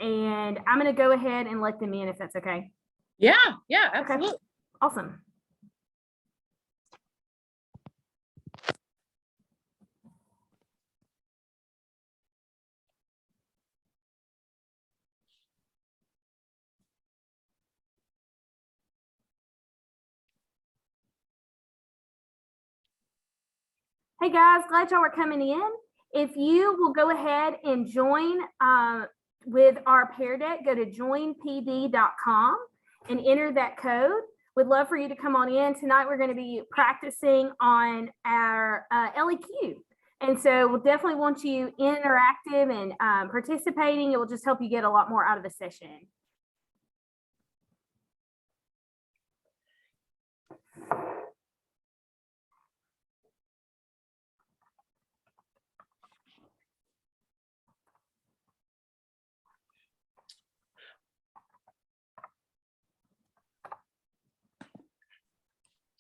and I'm going to go ahead and let them in if that's okay. Yeah, absolutely. Okay. Awesome. Hey guys, glad y'all were coming in. If you will go ahead and join with our Pear Deck, go to joinpd.com and enter that code. We'd love for you to come on in. Tonight we're going to be practicing on our LEQ. And so we'll definitely want you interactive and participating. It will just help you get a lot more out of the session.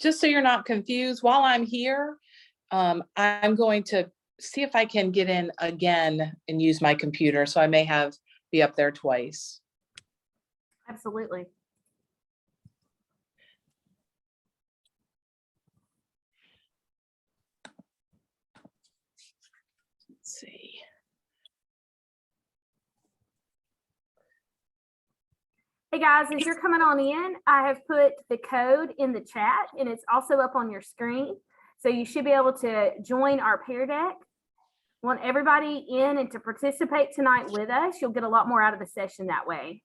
Just so you're not confused, while I'm here, I'm going to see if I can get in again and use my computer. So I may be up there twice. Absolutely. Let's see. Hey guys, as you're coming on in, I have put the code in the chat and it's also up on your screen. So you should be able to join our Pear Deck. Want everybody in and to participate tonight with us. You'll get a lot more out of the session that way.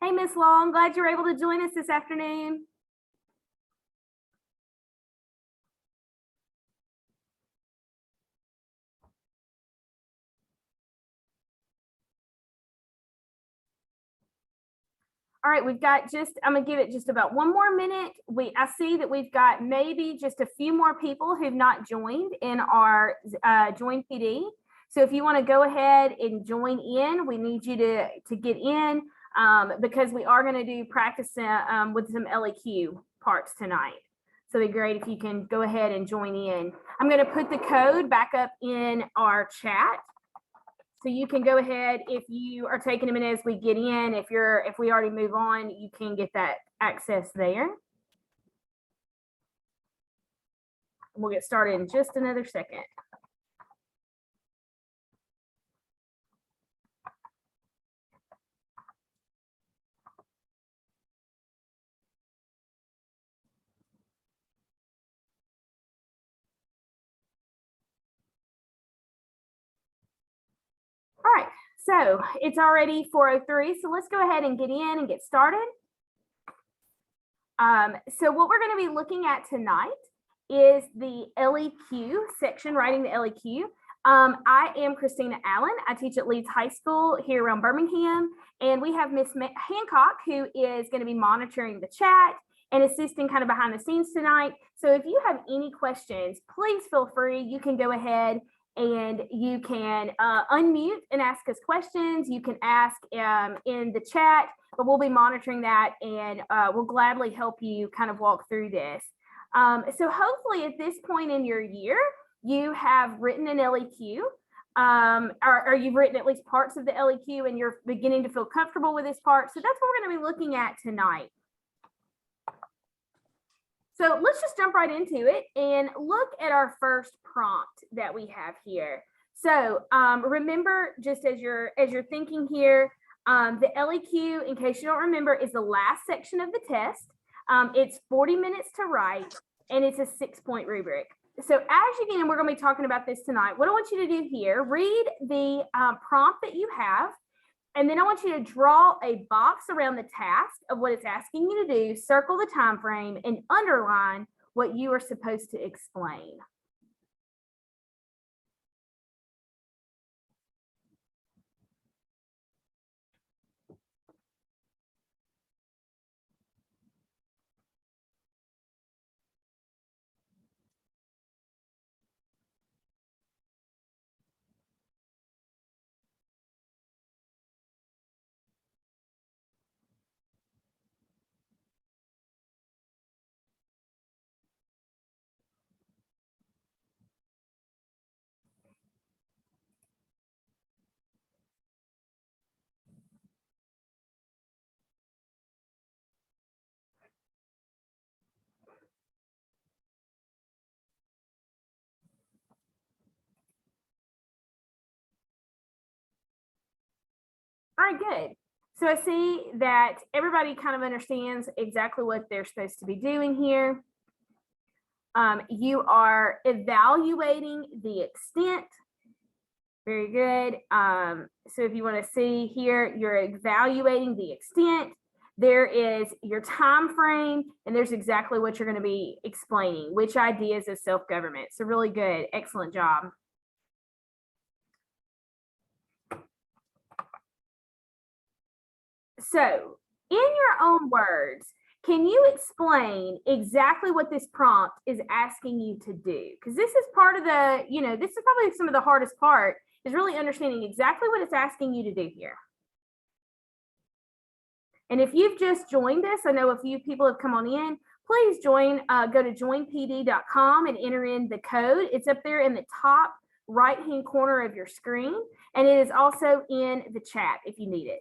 Hey, Miss Long, glad you're able to join us this afternoon. All right, we've got I'm gonna give it just about one more minute. I see that we've got maybe just a few more people who've not joined in our Join PD. So if you want to go ahead and join in, we need you to get in because we are going to do practice with some LEQ parts tonight. So it'd be great if you can go ahead and join in. I'm going to put the code back up in our chat. So you can go ahead if you are taking a minute as we get in. If we already move on, you can get that access there. We'll get started in just another second. All right, so it's already 4:03, so let's go ahead and get in and get started. So what we're going to be looking at tonight is the LEQ section, writing the LEQ. I am Christina Allen. I teach at Leeds High School here around Birmingham, and we have Miss Hancock, who is going to be monitoring the chat and assisting kind of behind the scenes tonight. So if you have any questions, please feel free. You can go ahead and you can unmute and ask us questions. You can ask in the chat, but we'll be monitoring that and we'll gladly help you kind of walk through this. So hopefully at this point in your year, you have written an LEQ or you've written at least parts of the LEQ and you're beginning to feel comfortable with this part. So that's what we're going to be looking at tonight. So let's just jump right into it and look at our first prompt that we have here. So remember, just as you're thinking here, the LEQ, in case you don't remember, is the last section of the test. It's 40 minutes to write, and it's a 6-point rubric. So as you get in, we're going to be talking about this tonight. What I want you to do here, read the prompt that you have, and then I want you to draw a box around the task of what it's asking you to do, circle the time frame, and underline what you are supposed to explain. All right, good. So I see that everybody kind of understands exactly what they're supposed to be doing here. You are evaluating the extent. Very good. So if you want to see here, you're evaluating the extent. There is your time frame, and there's exactly what you're going to be explaining, which ideas of self-government. So really good. Excellent job. So in your own words, can you explain exactly what this prompt is asking you to do? Because this is part of the, this is probably some of the hardest part, is really understanding exactly what it's asking you to do here. And if you've just joined us, I know a few people have come on in, please join, go to joinpd.com and enter in the code. It's up there in the top right-hand corner of your screen, and it is also in the chat if you need it.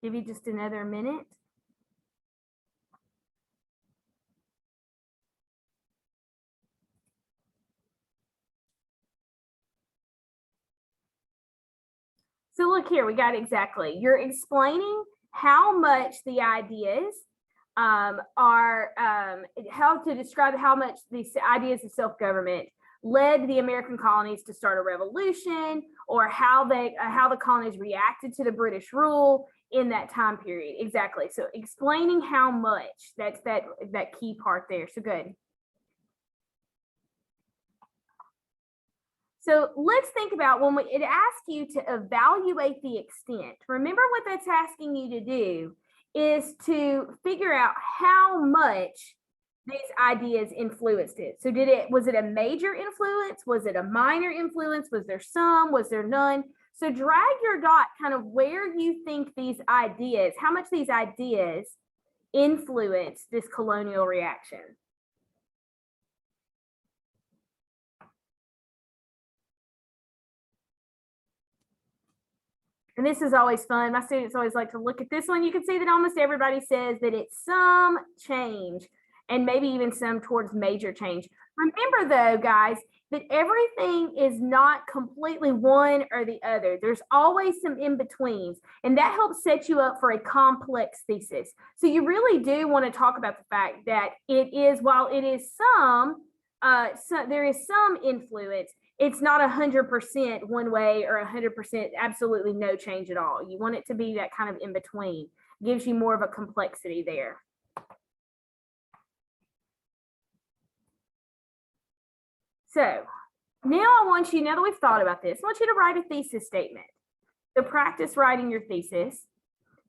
Give you just another minute. So look here, we got exactly. You're explaining how much the ideas are, how to describe how much these ideas of self-government led the American colonies to start a revolution, or how the colonies reacted to the British rule in that time period. Exactly. So explaining how much, that's that key part there. So good. So let's think about when it asks you to evaluate the extent. Remember what that's asking you to do is to figure out how much these ideas influenced it. So was it a major influence? Was it a minor influence? Was there some? Was there none? So drag your dot kind of where you think these ideas, how much these ideas influence this colonial reaction. And this is always fun. My students always like to look at this one. You can see that almost everybody says that it's some change, and maybe even some towards major change. Remember though, guys, that everything is not completely one or the other. There's always some in-betweens, and that helps set you up for a complex thesis. So you really do want to talk about the fact that it is, while it is some, So there is some influence. It's not 100% one way or 100% absolutely no change at all. You want it to be that kind of in between. Gives you more of a complexity there. So now I want you, now that we've thought about this, I want you to write a thesis statement. So practice writing your thesis.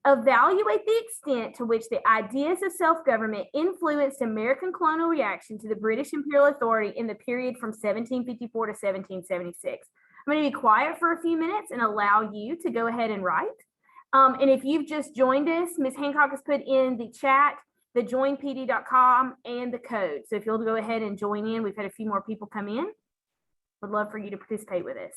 Evaluate the extent to which the ideas of self-government influenced American colonial reaction to the British imperial authority in the period from 1754 to 1776. I'm going to be quiet for a few minutes and allow you to go ahead and write. And if you've just joined us, Ms. Hancock has put in the chat the joinpd.com and the code. So if you'll go ahead and join in, we've had a few more people come in. Would love for you to participate with us.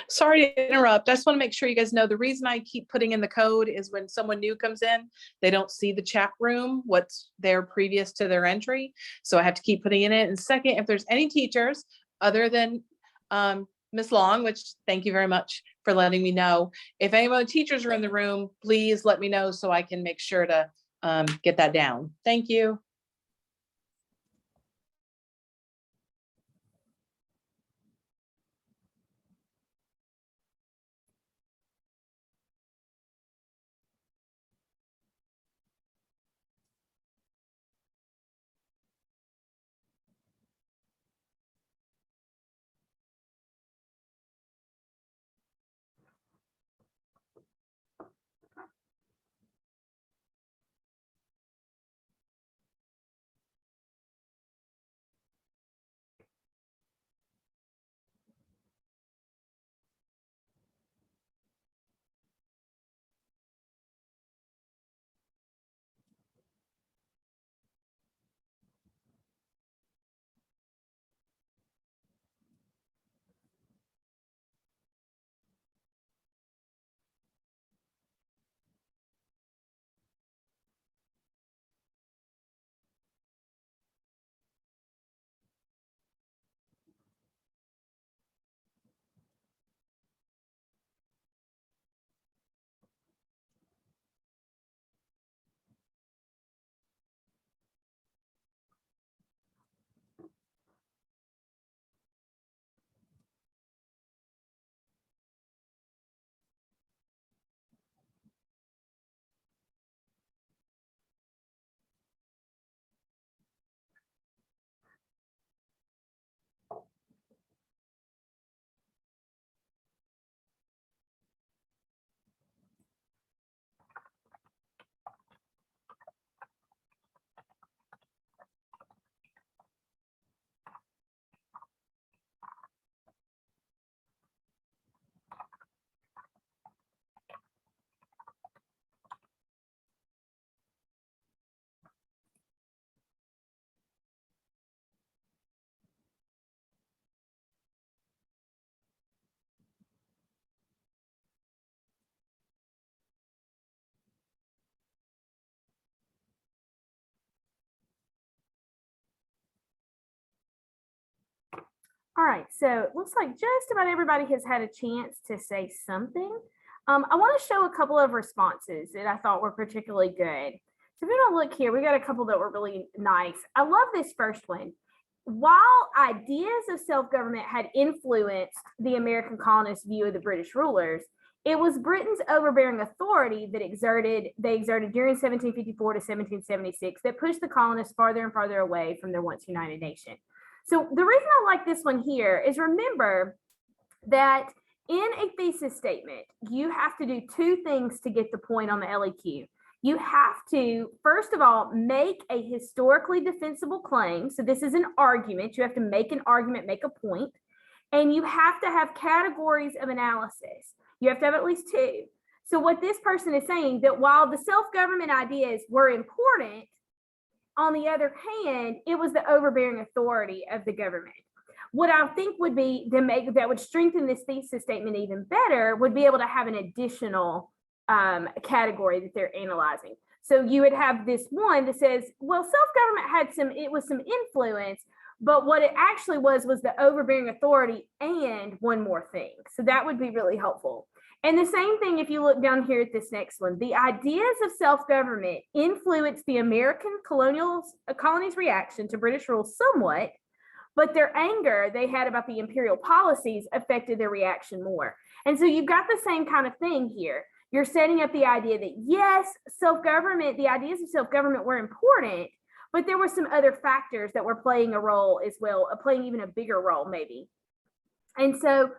Sorry to interrupt. I just want to make sure you guys know the reason I keep putting in the code is when someone new comes in, they don't see the chat room, what's there previous to their entry. So I have to keep putting in it. And second, if there's any teachers other than Ms. Long, which thank you very much for letting me know. If any of the teachers are in the room, please let me know so I can make sure to get that down. Thank you. All right, so it looks like just about everybody has had a chance to say something. I want to show a couple of responses that I thought were particularly good. So if you don't look here, we got a couple that were really nice. I love this first one. While ideas of self-government had influenced the American colonists' view of the British rulers, it was Britain's overbearing authority that they exerted during 1754 to 1776 that pushed the colonists farther and farther away from their once united nation. So the reason I like this one here is, remember that in a thesis statement, you have to do two things to get the point on the LEQ. You have to, first of all, make a historically defensible claim. So this is an argument. You have to make an argument, make a point, and you have to have categories of analysis. You have to have at least two. So what this person is saying, that while the self-government ideas were important, on the other hand, it was the overbearing authority of the government. What I think would be that would strengthen this thesis statement even better would be able to have an additional category that they're analyzing. So you would have this one that says, well, self-government had some influence, but what it actually was the overbearing authority and one more thing. So that would be really helpful. And the same thing if you look down here at this next one, the ideas of self-government influenced the American colonies' reaction to British rule somewhat, but their anger they had about the imperial policies affected their reaction more. And so you've got the same kind of thing here. You're setting up the idea that yes, the ideas of self-government were important, but there were some other factors that were playing a role as well, playing even a bigger role maybe. And so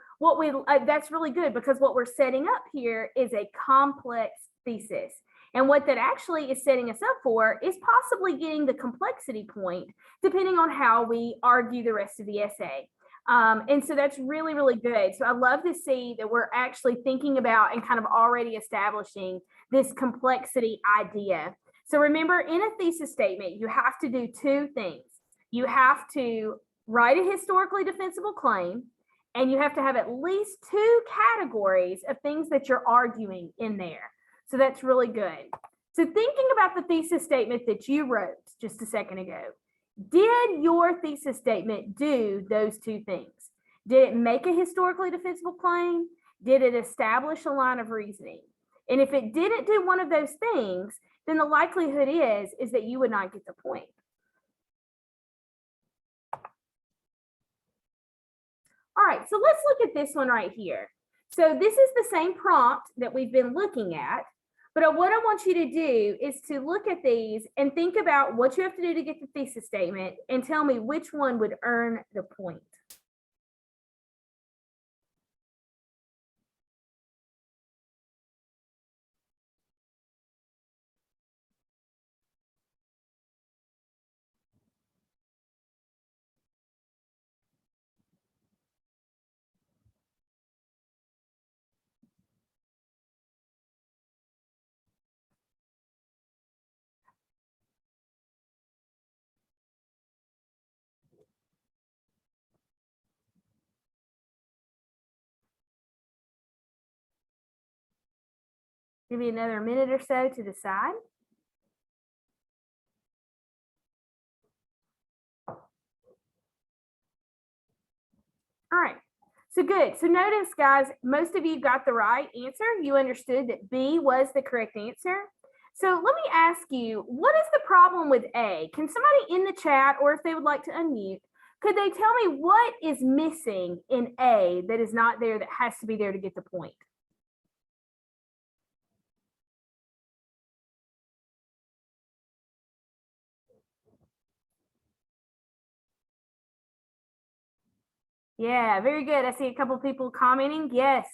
that's really good, because what we're setting up here is a complex thesis. And what that actually is setting us up for is possibly getting the complexity point, depending on how we argue the rest of the essay. And so that's really, really good. So I love to see that we're actually thinking about and kind of already establishing this complexity idea. So remember, in a thesis statement, you have to do two things. You have to write a historically defensible claim, and you have to have at least two categories of things that you're arguing in there. So that's really good. So thinking about the thesis statement that you wrote just a second ago, did your thesis statement do those two things? Did it make a historically defensible claim? Did it establish a line of reasoning? And if it didn't do one of those things, then the likelihood is that you would not get the point. All right, so let's look at this one right here. So this is the same prompt that we've been looking at, but what I want you to do is to look at these and think about what you have to do to get the thesis statement and tell me which one would earn the point. Give me another minute or so to decide. All right, so good. So notice, guys, most of you got the right answer. You understood that B was the correct answer. So let me ask you, what is the problem with A? Can somebody in the chat, or if they would like to unmute, could they tell me what is missing in A that is not there that has to be there to get the point? Yeah, very good. I see a couple people commenting. Yes,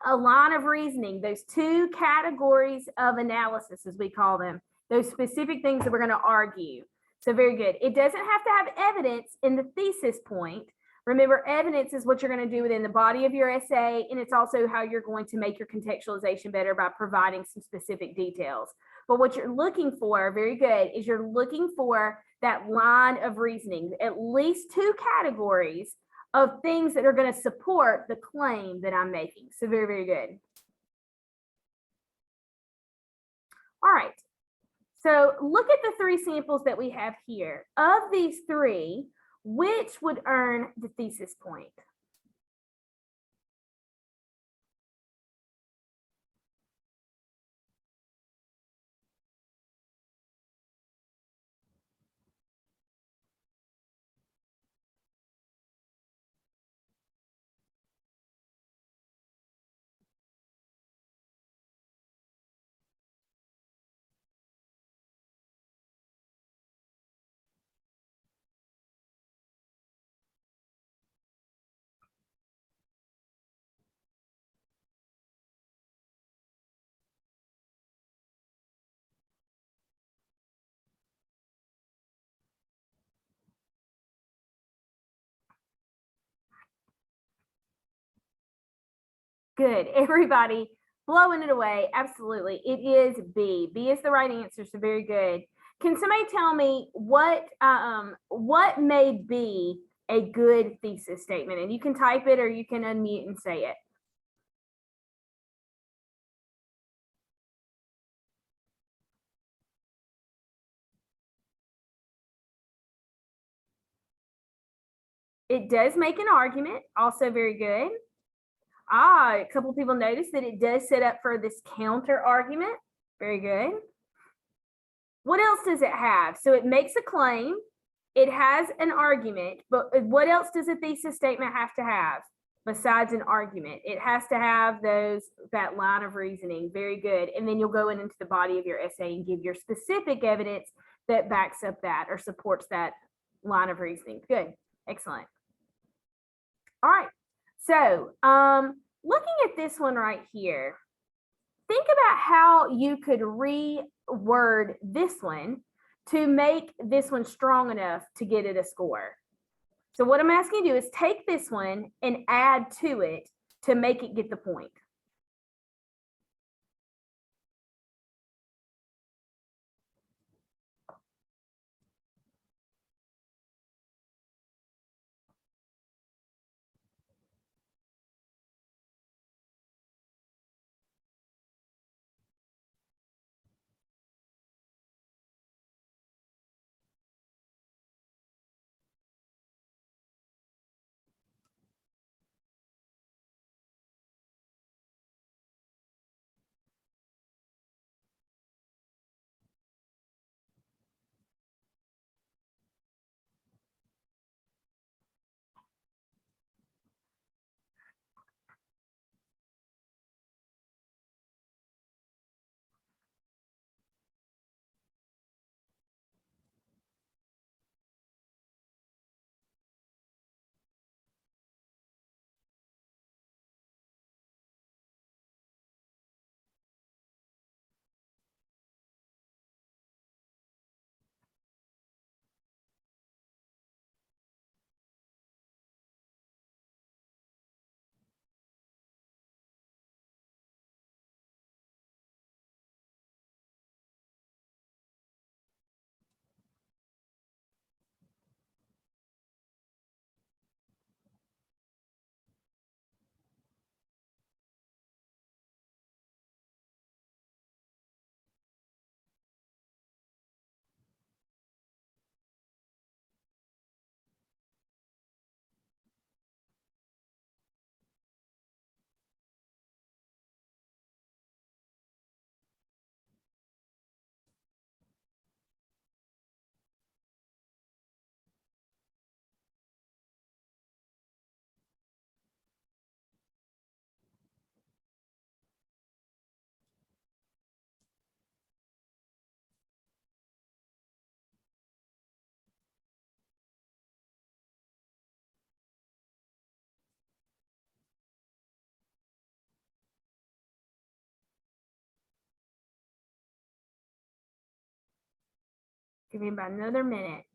a line of reasoning, those two categories of analysis, as we call them, those specific things that we're going to argue. So very good. It doesn't have to have evidence in the thesis point. Remember, evidence is what you're going to do within the body of your essay, and it's also how you're going to make your contextualization better by providing some specific details. But what you're looking for, very good, is you're looking for that line of reasoning, at least two categories of things that are going to support the claim that I'm making. So very, very good. All right. So look at the three samples that we have here. Of these three, which would earn the thesis point? Good. Everybody blowing it away. Absolutely. It is B. B is the right answer. So very good. Can somebody tell me what may be a good thesis statement? And you can type it or you can unmute and say it. It does make an argument. Also very good. A couple people noticed that it does set up for this counter argument. Very good. What else does it have? So it makes a claim. It has an argument, but what else does a thesis statement have to have besides an argument? It has to have that line of reasoning. Very good. And then you'll go into the body of your essay and give your specific evidence that backs up that or supports that line of reasoning. Good. Excellent. All right. So looking at this one right here, think about how you could reword this one to make this one strong enough to get it a score. So what I'm asking you to do is take this one and add to it to make it get the point. Give me about another minute.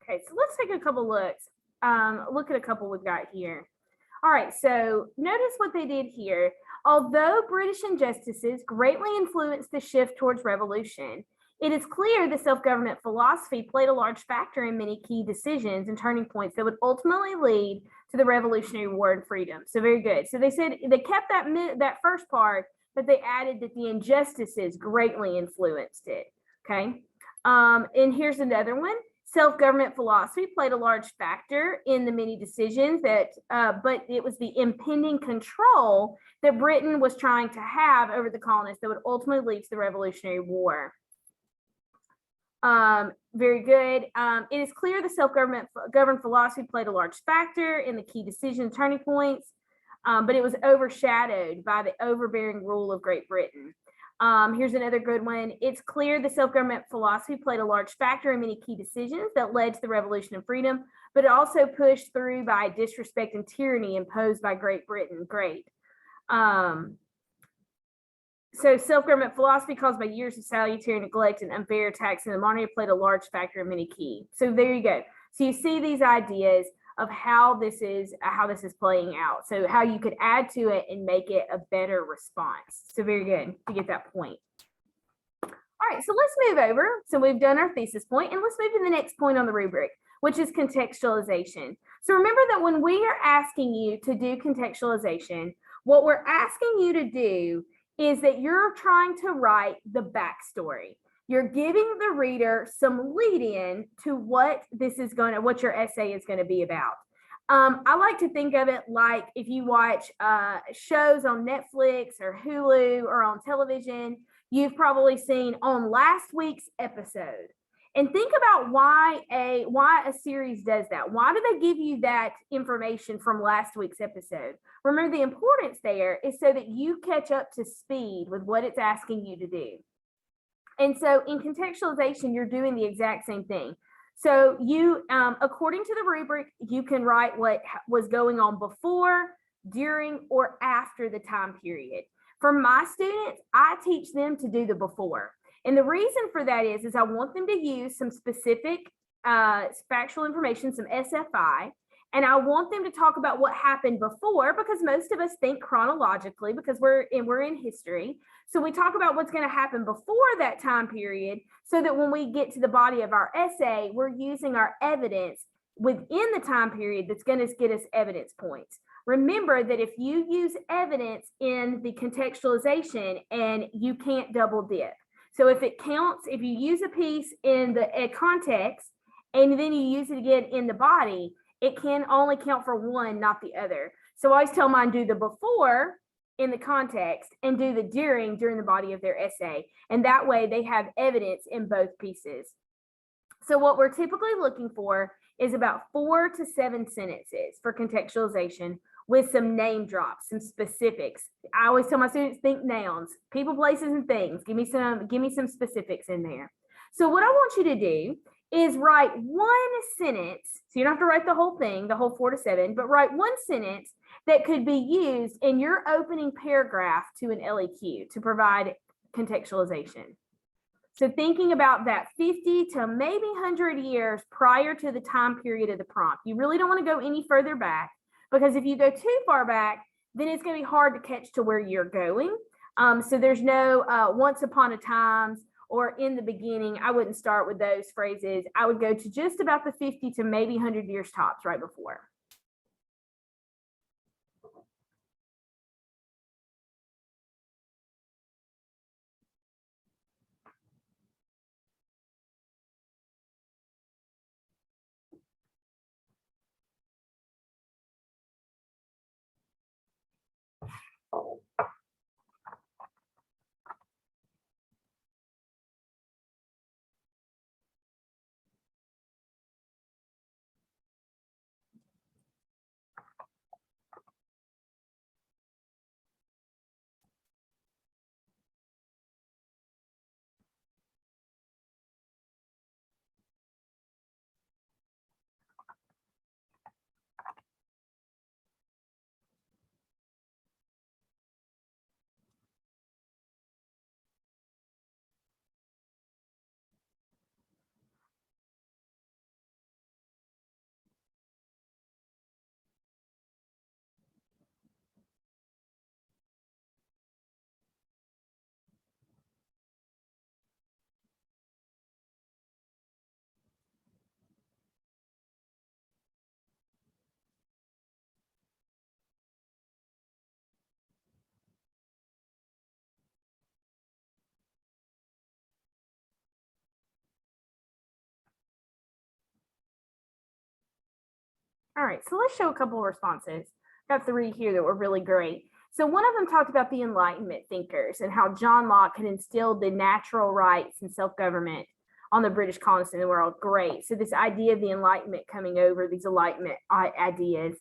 Okay, so let's take a couple looks. Look at a couple we've got here. All right, so notice what they did here. Although British injustices greatly influenced the shift towards revolution, it is clear the self-government philosophy played a large factor in many key decisions and turning points that would ultimately lead to the revolutionary war and freedom. So very good. So they said they kept that first part, but they added that the injustices greatly influenced it. Okay. And here's another one. Self-government philosophy played a large factor in the many decisions that, but it was the impending control that Britain was trying to have over the colonists that would ultimately lead to the Revolutionary War. Very good. It is clear the self-governed philosophy played a large factor in the key decision turning points, but it was overshadowed by the overbearing rule of Great Britain. Here's another good one. It's clear the self-government philosophy played a large factor in many key decisions that led to the Revolution of Freedom, but it also pushed through by disrespect and tyranny imposed by Great Britain. Great. So self-government philosophy caused by years of salutary neglect and unfair attacks in the monarchy played a large factor in many key. So there you go. So you see these ideas of how this is playing out. So how you could add to it and make it a better response. So very good to get that point. All right, so let's move over. So we've done our thesis point, and let's move to the next point on the rubric, which is contextualization. So remember that when we are asking you to do contextualization, what we're asking you to do is that you're trying to write the backstory. You're giving the reader some lead in to what your essay is going to be about. I like to think of it like if you watch shows on Netflix or Hulu or on television, you've probably seen on last week's episode. And think about why a series does that. Why do they give you that information from last week's episode? Remember, the importance there is so that you catch up to speed with what it's asking you to do. And so in contextualization, you're doing the exact same thing. So you, according to the rubric, you can write what was going on before, during, or after the time period. For my students, I teach them to do the before. And the reason for that is I want them to use some specific factual information, some SFI, and I want them to talk about what happened before, because most of us think chronologically because we're in history. So we talk about what's going to happen before that time period so that when we get to the body of our essay, we're using our evidence within the time period that's going to get us evidence points. Remember that if you use evidence in the contextualization, and you can't double dip. So if it counts, if you use a piece in the context and then you use it again in the body, it can only count for one, not the other. So I always tell mine, do the before in the context and do the during the body of their essay. And that way they have evidence in both pieces. So what we're typically looking for is about 4 to 7 sentences for contextualization with some name drops, some specifics. I always tell my students, think nouns, people, places, and things. Give me some specifics in there. So what I want you to do is write one sentence. So you don't have to write the whole thing, the whole 4 to 7, but write one sentence that could be used in your opening paragraph to an LEQ to provide contextualization. So thinking about that 50 to maybe 100 years prior to the time period of the prompt. You really don't want to go any further back, because if you go too far back, then it's going to be hard to catch to where you're going. So there's no once upon a times or in the beginning. I wouldn't start with those phrases. I would go to just about the 50 to maybe 100 years tops right before. All right, so let's show a couple of responses. Got 3 here that were really great. So one of them talked about the Enlightenment thinkers and how John Locke had instilled the natural rights and self-government on the British colonists in the world. Great. So this idea of the Enlightenment coming over, these Enlightenment ideas.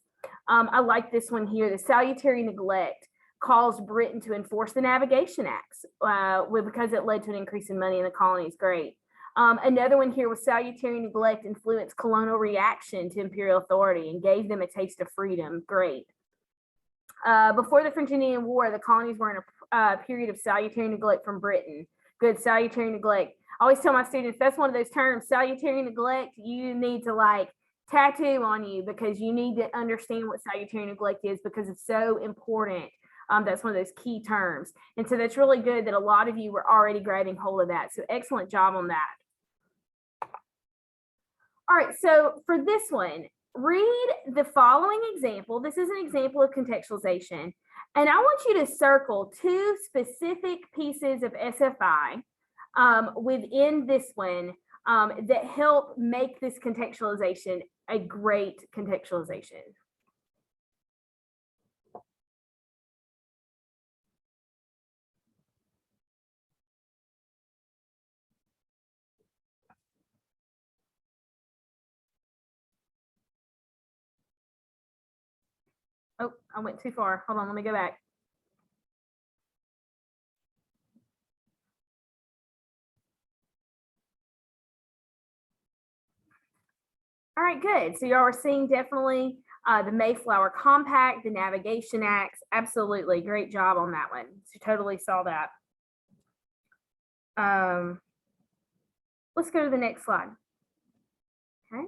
I like this one here. The salutary neglect caused Britain to enforce the Navigation Acts because it led to an increase in money in the colonies. Great. Another one here was salutary neglect influenced colonial reaction to imperial authority and gave them a taste of freedom. Great. Before the French Indian War, the colonies were in a period of salutary neglect from Britain. Good, salutary neglect. I always tell my students, that's one of those terms, salutary neglect, you need to like tattoo on you because you need to understand what salutary neglect is because it's so important. That's one of those key terms. And so that's really good that a lot of you were already grabbing hold of that. So excellent job on that. All right, so for this one, read the following example. This is an example of contextualization. And I want you to circle 2 specific pieces of SFI within this one that help make this contextualization a great contextualization. Oh, I went too far. Hold on, let me go back. All right, good. So y'all are seeing definitely the Mayflower Compact, the Navigation Acts. Absolutely, great job on that one. So totally saw that. Let's go to the next slide. Okay.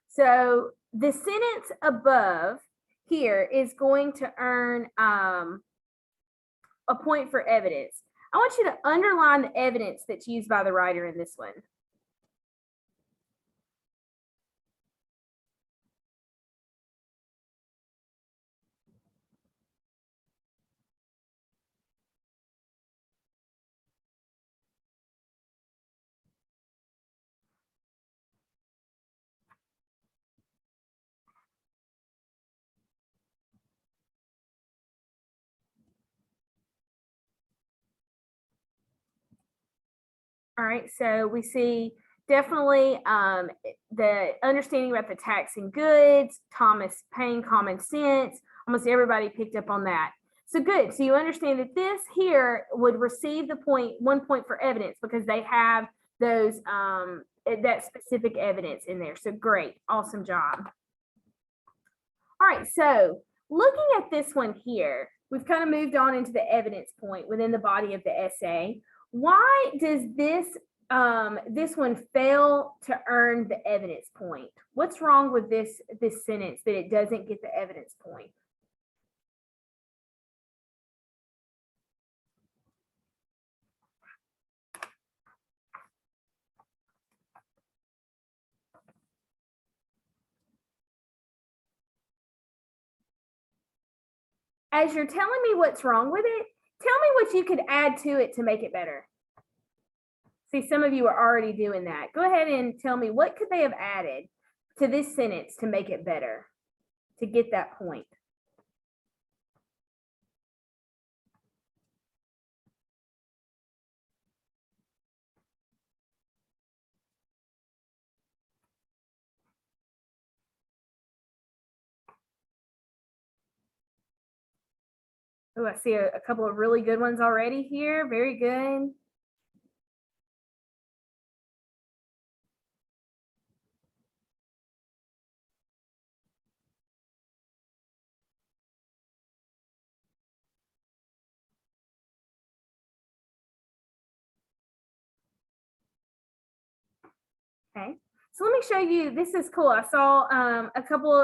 So the sentence above here is going to earn a point for evidence. I want you to underline the evidence that's used by the writer in this one. All right, so we see definitely the understanding about the taxing goods, Thomas Paine common sense, almost everybody picked up on that. So good, so you understand that this here would receive the 1 point for evidence because they have those that specific evidence in there. So great, awesome job. All right, so looking at this one here, we've kind of moved on into the evidence point within the body of the essay. Why does this one fail to earn the evidence point? What's wrong with this sentence that it doesn't get the evidence point? As you're telling me what's wrong with it, tell me what you could add to it to make it better. See, some of you are already doing that. Go ahead and tell me what could they have added to this sentence to make it better, to get that point. Oh, I see a couple of really good ones already here. Very good. Okay, so let me show you, this is cool. I saw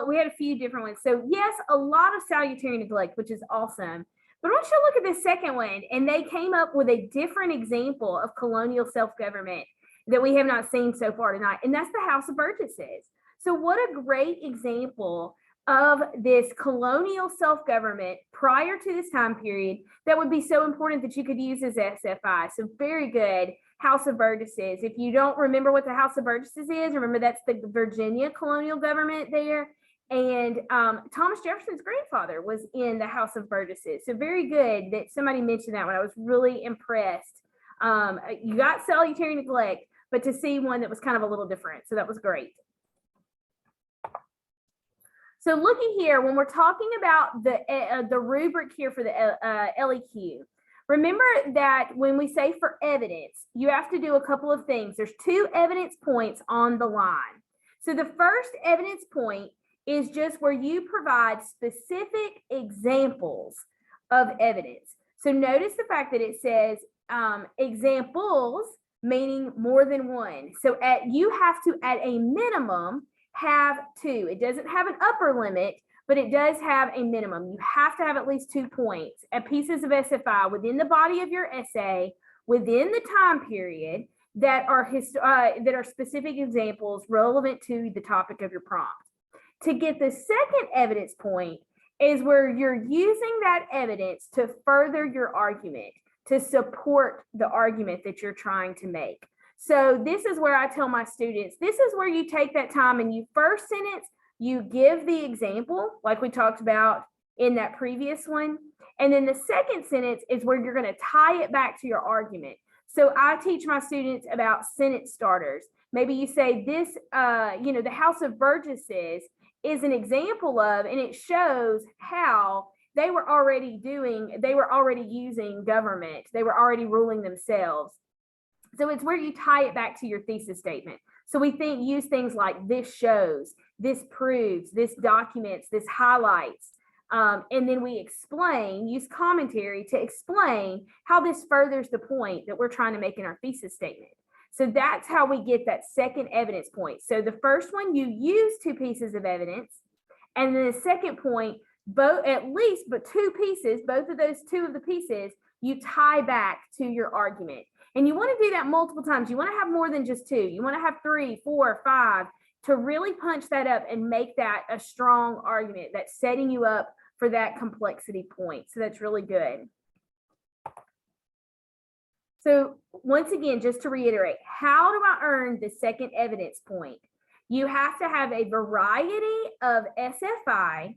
we had a few different ones. So yes, a lot of salutary neglect, which is awesome. But I want you to look at this second one, and they came up with a different example of colonial self-government that we have not seen so far tonight, and that's the House of Burgesses. So what a great example of this colonial self-government prior to this time period that would be so important that you could use as SFI. So very good. House of Burgesses. If you don't remember what the House of Burgesses is, remember that's the Virginia colonial government there. And Thomas Jefferson's grandfather was in the House of Burgesses. So very good that somebody mentioned that one. I was really impressed. You got salutary neglect, but to see one that was kind of a little different. So that was great. So looking here, when we're talking about the rubric here for the LEQ, remember that when we say for evidence, you have to do a couple of things. There's 2 evidence points on the line. So the first evidence point is just where you provide specific examples of evidence. So notice the fact that it says examples, meaning more than one. So you have to, at a minimum, have 2. It doesn't have an upper limit, but it does have a minimum. You have to have at least 2 points at pieces of SFI within the body of your essay, within the time period, that are specific examples relevant to the topic of your prompt. To get the second evidence point is where you're using that evidence to further your argument, to support the argument that you're trying to make. So this is where I tell my students, this is where you take that time and you first sentence, you give the example, like we talked about in that previous one. And then the second sentence is where you're going to tie it back to your argument. So I teach my students about sentence starters. Maybe you say this, the House of Burgesses is an example of, and it shows how they were already using government. They were already ruling themselves. So it's where you tie it back to your thesis statement. So we use things like this shows, this proves, this documents, this highlights. And then we use commentary to explain how this furthers the point that we're trying to make in our thesis statement. So that's how we get that second evidence point. So the first one, you use 2 pieces of evidence. And then the second point, both of those 2 of the pieces, you tie back to your argument. And you want to do that multiple times. You want to have more than just 2. You want to have 3, 4, 5 to really punch that up and make that a strong argument that's setting you up for that complexity point. So that's really good. So once again, just to reiterate, how do I earn the second evidence point? You have to have a variety of SFI,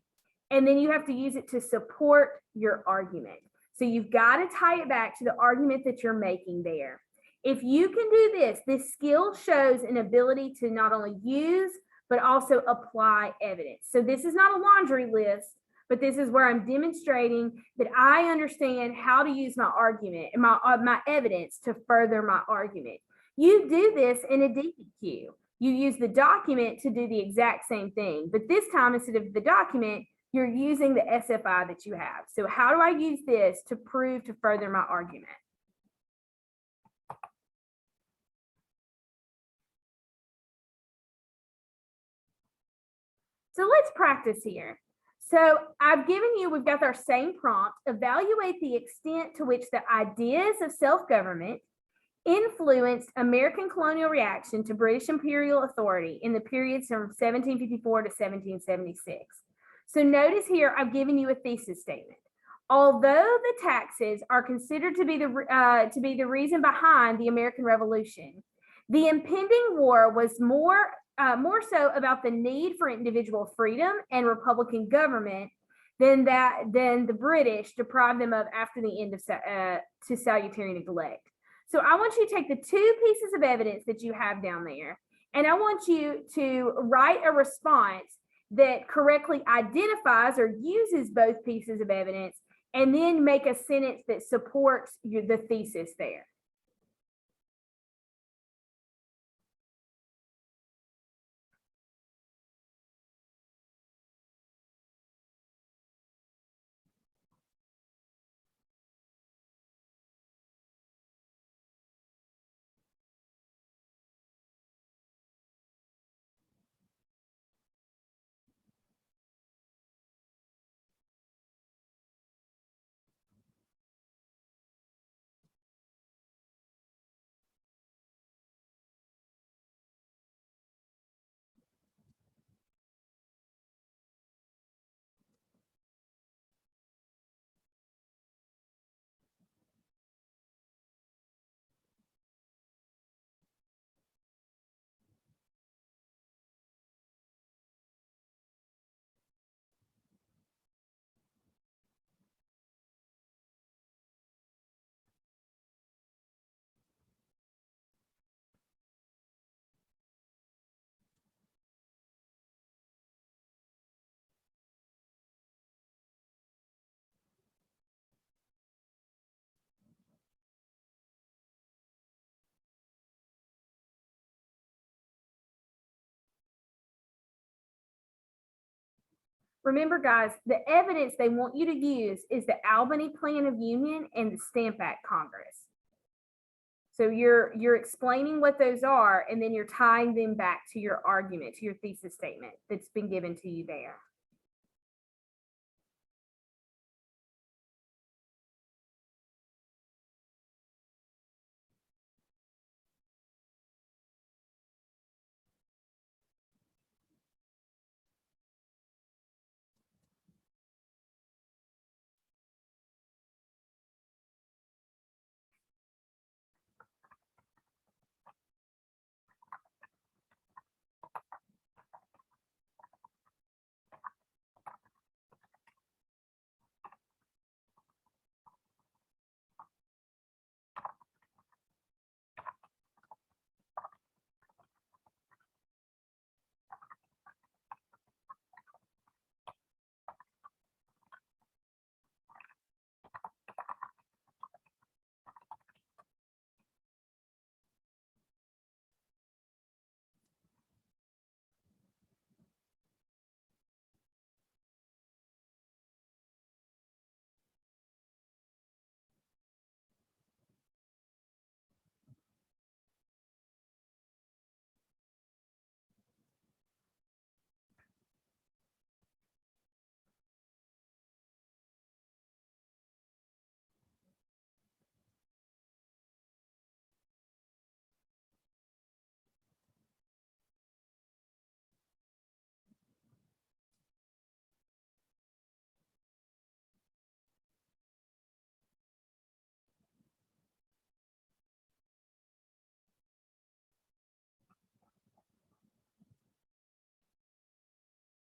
and then you have to use it to support your argument. So you've got to tie it back to the argument that you're making there. If you can do this, this skill shows an ability to not only use, but also apply evidence. So this is not a laundry list, but this is where I'm demonstrating that I understand how to use my argument and my evidence to further my argument. You do this in a DEQ. You use the document to do the exact same thing, but this time, instead of the document, you're using the SFI that you have. So how do I use this to further my argument? So let's practice here. So we've got our same prompt, evaluate the extent to which the ideas of self-government influenced American colonial reaction to British imperial authority in the periods from 1754 to 1776. So notice here, I've given you a thesis statement. Although the taxes are considered to be the reason behind the American Revolution, the impending war was more so about the need for individual freedom and republican government than the British deprived them of after the end of to salutary neglect. So I want you to take the 2 pieces of evidence that you have down there, and I want you to write a response that correctly identifies or uses both pieces of evidence, and then make a sentence that supports the thesis there. Remember, guys, the evidence they want you to use is the Albany Plan of Union and the Stamp Act Congress. So you're explaining what those are, and then you're tying them back to your argument, to your thesis statement that's been given to you there.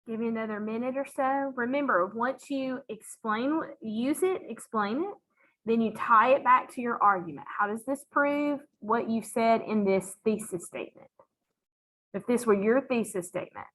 Give me another minute or so. Remember, once you explain, use it, explain it, then you tie it back to your argument. How does this prove what you said in this thesis statement? If this were your thesis statement.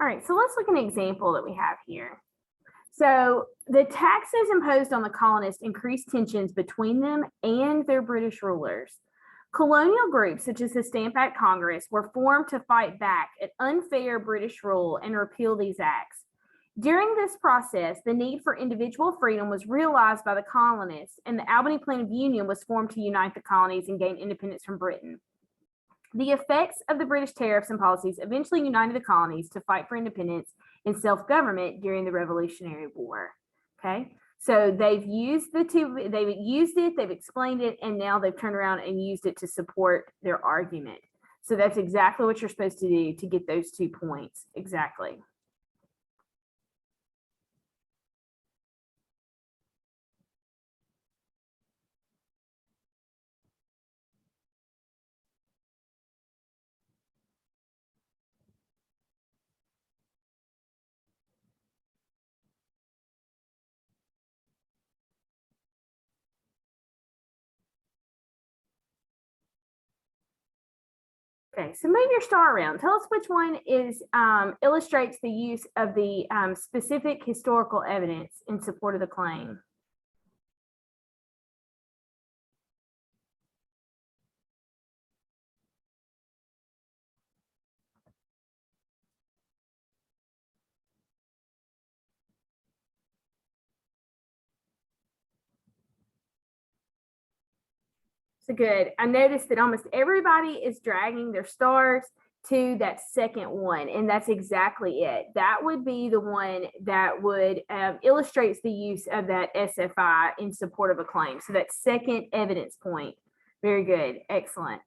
All right, so let's look at an example that we have here. So the taxes imposed on the colonists increased tensions between them and their British rulers. Colonial groups such as the Stamp Act Congress were formed to fight back at unfair British rule and repeal these acts. During this process, the need for individual freedom was realized by the colonists, and the Albany Plan of Union was formed to unite the colonies and gain independence from Britain. The effects of the British tariffs and policies eventually united the colonies to fight for independence and self-government during the Revolutionary War. Okay, so they've used they've explained it, and now they've turned around and used it to support their argument. So that's exactly what you're supposed to do to get those 2 points. Exactly. Okay, so move your star around. Tell us which one is illustrates the use of the specific historical evidence in support of the claim. So good. I noticed that almost everybody is dragging their stars. to that second one, and that's exactly it. That would be the one that would illustrates the use of that SFI in support of a claim. So that second evidence point. Very good. Excellent.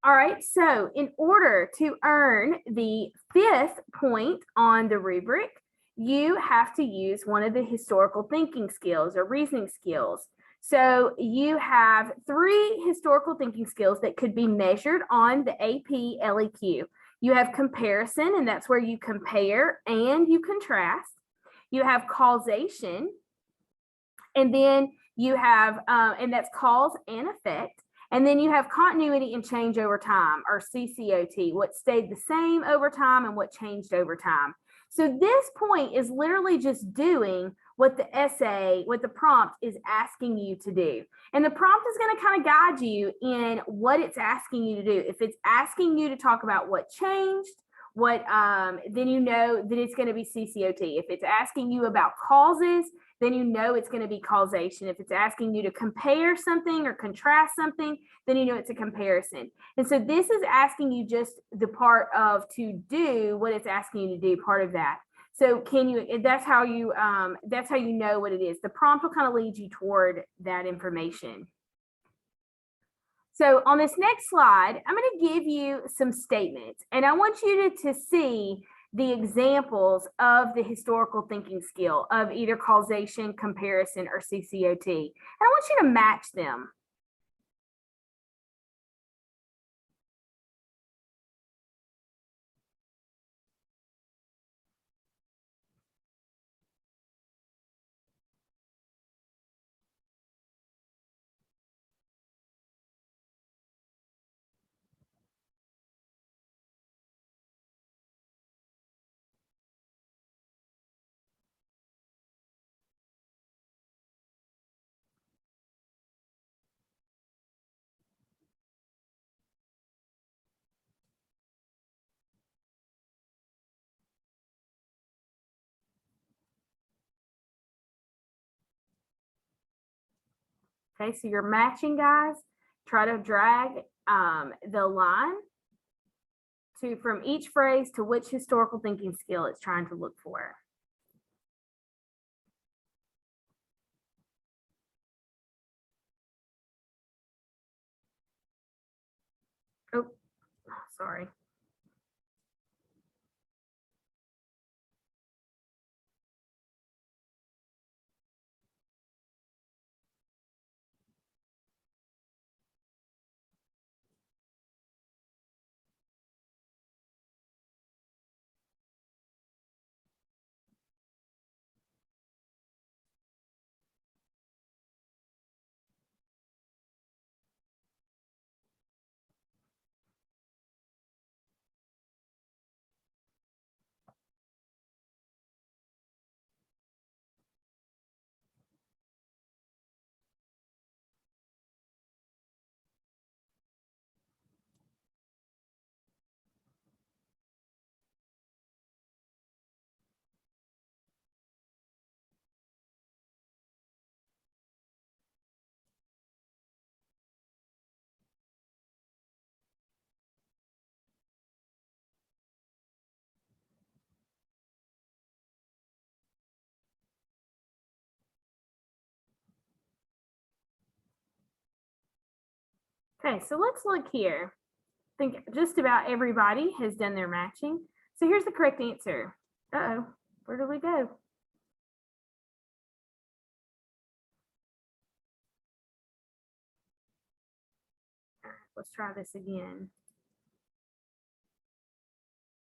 All right, so in order to earn the 5th point on the rubric, you have to use one of the historical thinking skills or reasoning skills. So you have 3 historical thinking skills that could be measured on the AP LEQ. You have comparison, and that's where you compare and you contrast. You have causation, and then you have, and that's cause and effect. And then you have continuity and change over time, or CCOT, what stayed the same over time and what changed over time. So this point is literally just doing what the essay, what the prompt is asking you to do. And the prompt is going to kind of guide you in what it's asking you to do. If it's asking you to talk about what changed, then you know that it's going to be CCOT. If it's asking you about causes, then you know it's going to be causation. If it's asking you to compare something or contrast something, then you know it's a comparison. And so this is asking you just the part of to do what it's asking you to do, part of that. So can you, that's how you know what it is. The prompt will kind of lead you toward that information. So on this next slide, I'm going to give you some statements, and I want you to see the examples of the historical thinking skill of either causation, comparison, or CCOT. And I want you to match them. Okay, so you're matching, guys. Try to drag the line from each phrase to which historical thinking skill it's trying to look for. Oh, sorry. Okay, so let's look here. I think just about everybody has done their matching. So here's the correct answer. Uh-oh, where do we go? All right, let's try this again.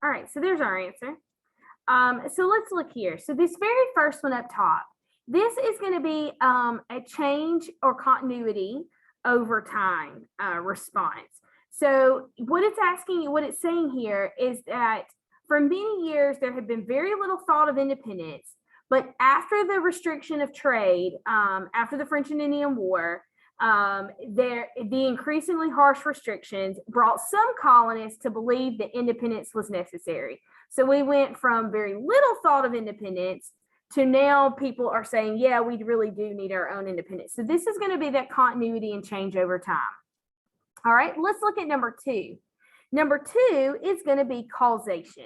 All right, so there's our answer. So let's look here. So this very first one up top, this is going to be a change or continuity over time response. So what it's asking you, what it's saying here is that for many years, there had been very little thought of independence, but after the restriction of trade, after the French and Indian War, the increasingly harsh restrictions brought some colonists to believe that independence was necessary. So we went from very little thought of independence to now people are saying, yeah, we really do need our own independence. So this is going to be that continuity and change over time. All right, let's look at number 2. Number 2 is going to be causation.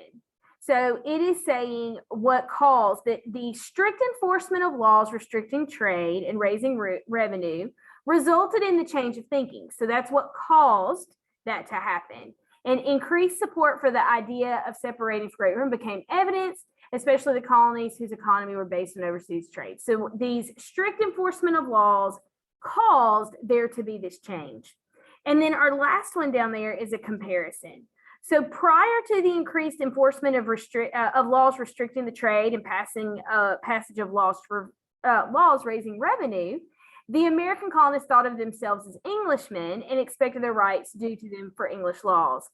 So it is saying what caused that the strict enforcement of laws restricting trade and raising revenue resulted in the change of thinking. So that's what caused that to happen. And increased support for the idea of separating from Great Britain became evidence, especially the colonies whose economy were based on overseas trade. So these strict enforcement of laws caused there to be this change. And then our last one down there is a comparison. So prior to the increased enforcement of laws restricting the trade and passage of laws raising revenue, the American colonists thought of themselves as Englishmen and expected their rights due to them for English laws.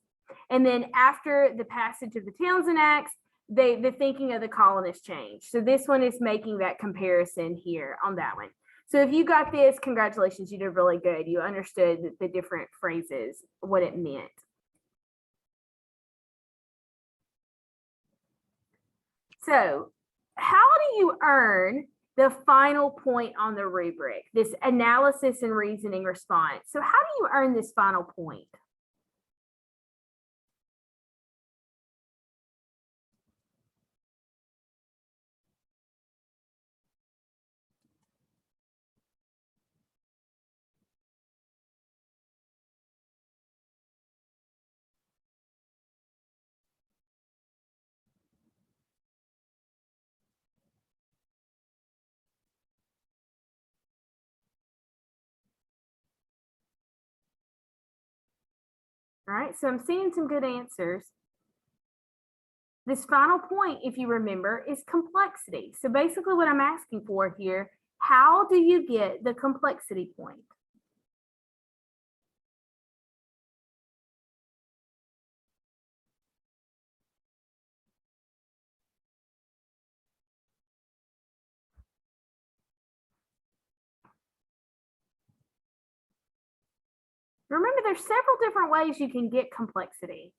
And then after the passage of the Townshend Acts, the thinking of the colonists changed. So this one is making that comparison here on that one. So if you got this, congratulations, you did really good. You understood the different phrases, what it meant. So how do you earn the final point on the rubric, this analysis and reasoning response? So how do you earn this final point? All right, so I'm seeing some good answers. This final point, if you remember, is complexity. So basically what I'm asking for here, how do you get the complexity point? Remember, there's several different ways you can get complexity.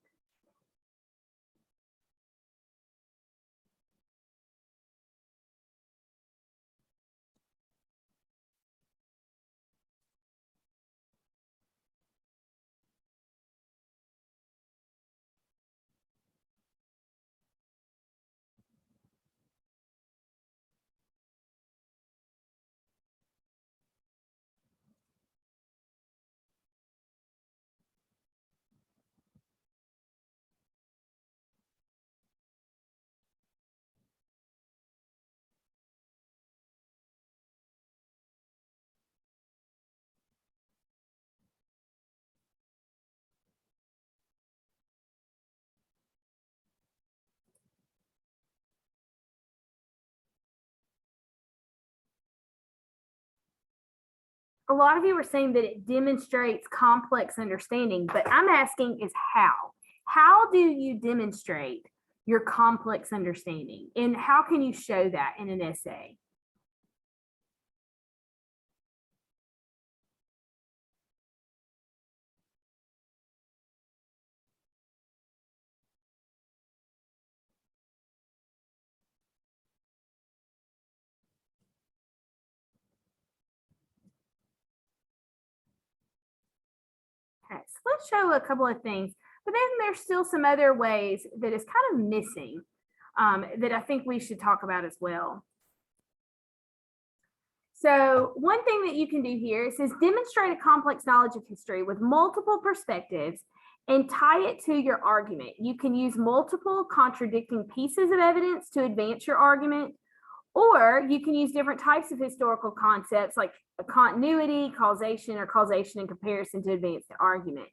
A lot of you are saying that it demonstrates complex understanding, but I'm asking is how? How do you demonstrate your complex understanding? And how can you show that in an essay? Okay, so let's show a couple of things, but then there's still some other ways that is kind of missing that I think we should talk about as well. So one thing that you can do here is demonstrate a complex knowledge of history with multiple perspectives and tie it to your argument. You can use multiple contradicting pieces of evidence to advance your argument, or you can use different types of historical concepts like continuity, causation, or causation and comparison to advance the argument.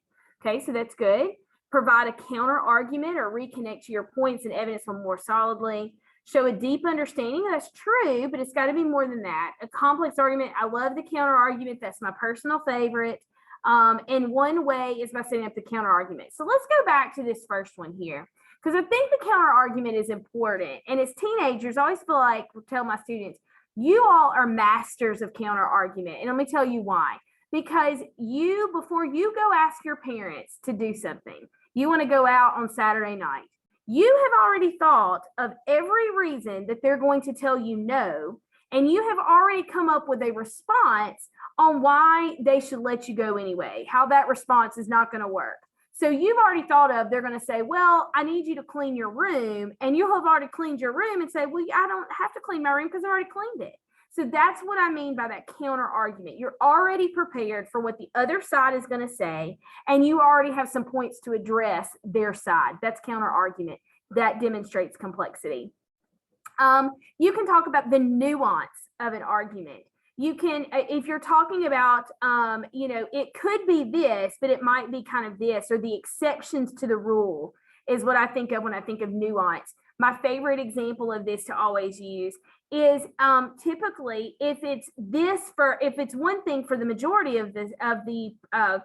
Okay, so that's good. Provide a counter argument or reconnect to your points and evidence more solidly. Show a deep understanding. That's true, but it's got to be more than that. A complex argument. I love the counter argument. That's my personal favorite. And one way is by setting up the counter argument. So let's go back to this first one here, because I think the counter argument is important. And as teenagers, I always feel like I tell my students, you all are masters of counter argument. And let me tell you why. Because before you go ask your parents to do something, you want to go out on Saturday night. You have already thought of every reason that they're going to tell you no, and you have already come up with a response on why they should let you go anyway, how that response is not going to work. So you've already thought of, they're going to say, well, I need you to clean your room. And you have already cleaned your room and say, well, I don't have to clean my room because I already cleaned it. So that's what I mean by that counter argument. You're already prepared for what the other side is going to say, and you already have some points to address their side. That's counter argument. That demonstrates complexity. You can talk about the nuance of an argument. You can, if you're talking about, it could be this, but it might be kind of this, or the exceptions to the rule is what I think of when I think of nuance. My favorite example of this to always use is typically if it's one thing for the majority of the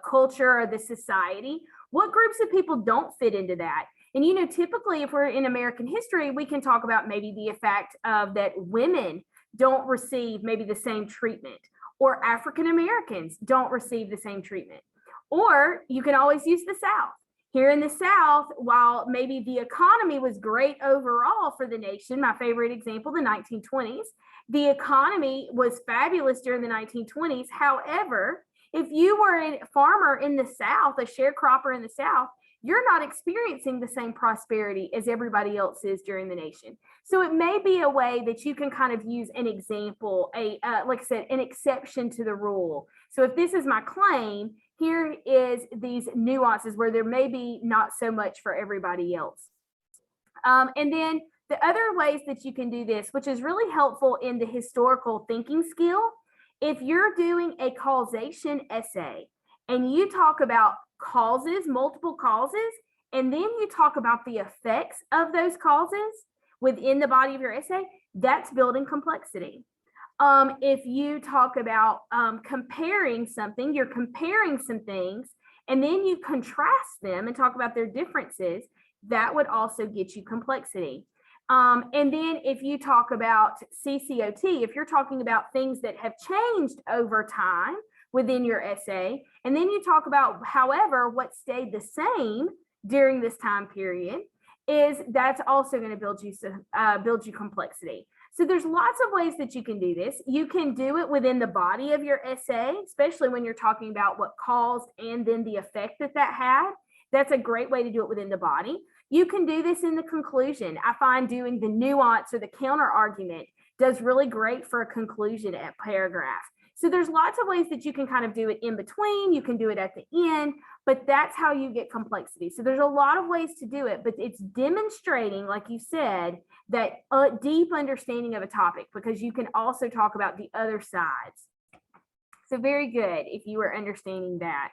culture or the society, what groups of people don't fit into that? And, typically if we're in American history, we can talk about maybe the effect of that women don't receive maybe the same treatment, or African Americans don't receive the same treatment. Or you can always use the South. Here in the South, while maybe the economy was great overall for the nation, my favorite example, the 1920s, the economy was fabulous during the 1920s. However, if you were a farmer in the South, a sharecropper in the South, you're not experiencing the same prosperity as everybody else is during the nation. So it may be a way that you can kind of use an example, like I said, an exception to the rule. So if this is my claim, here is these nuances where there may be not so much for everybody else. And then the other ways that you can do this, which is really helpful in the historical thinking skill, if you're doing a causation essay and you talk about causes, multiple causes, and then you talk about the effects of those causes within the body of your essay, that's building complexity. If you talk about comparing something, you're comparing some things, and then you contrast them and talk about their differences, that would also get you complexity. And then if you talk about CCOT, if you're talking about things that have changed over time within your essay, and then you talk about, however, what stayed the same during this time period, that's also going to build you complexity. So there's lots of ways that you can do this. You can do it within the body of your essay, especially when you're talking about what caused and then the effect that had. That's a great way to do it within the body. You can do this in the conclusion. I find doing the nuance or the counter argument does really great for a conclusion at paragraph. So there's lots of ways that you can kind of do it in between. You can do it at the end, but that's how you get complexity. So there's a lot of ways to do it, but it's demonstrating, like you said, that deep understanding of a topic, because you can also talk about the other sides. So very good if you are understanding that.